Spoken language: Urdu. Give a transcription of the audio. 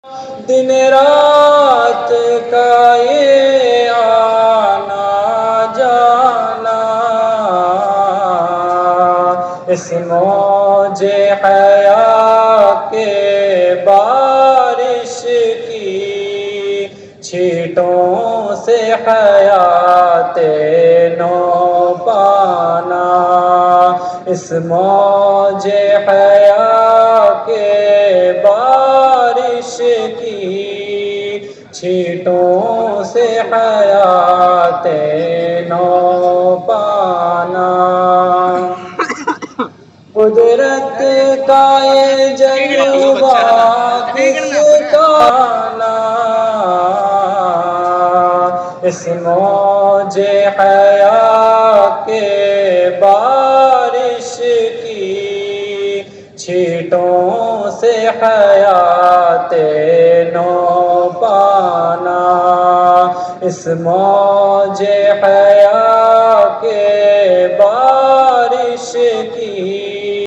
دن رات کا یہ آنا جانا، اس موج حیا کے بارش کی چھینٹوں سے حیات نو پانا، اس موج حیا کے بارش کی چھینٹوں سے حیات نو پانا، قدرت کا یہ جلوہ کس کا نا، اس موج حیا کے بارش کی چھینٹوں سے حیات نو پانا، اس موج حیا کے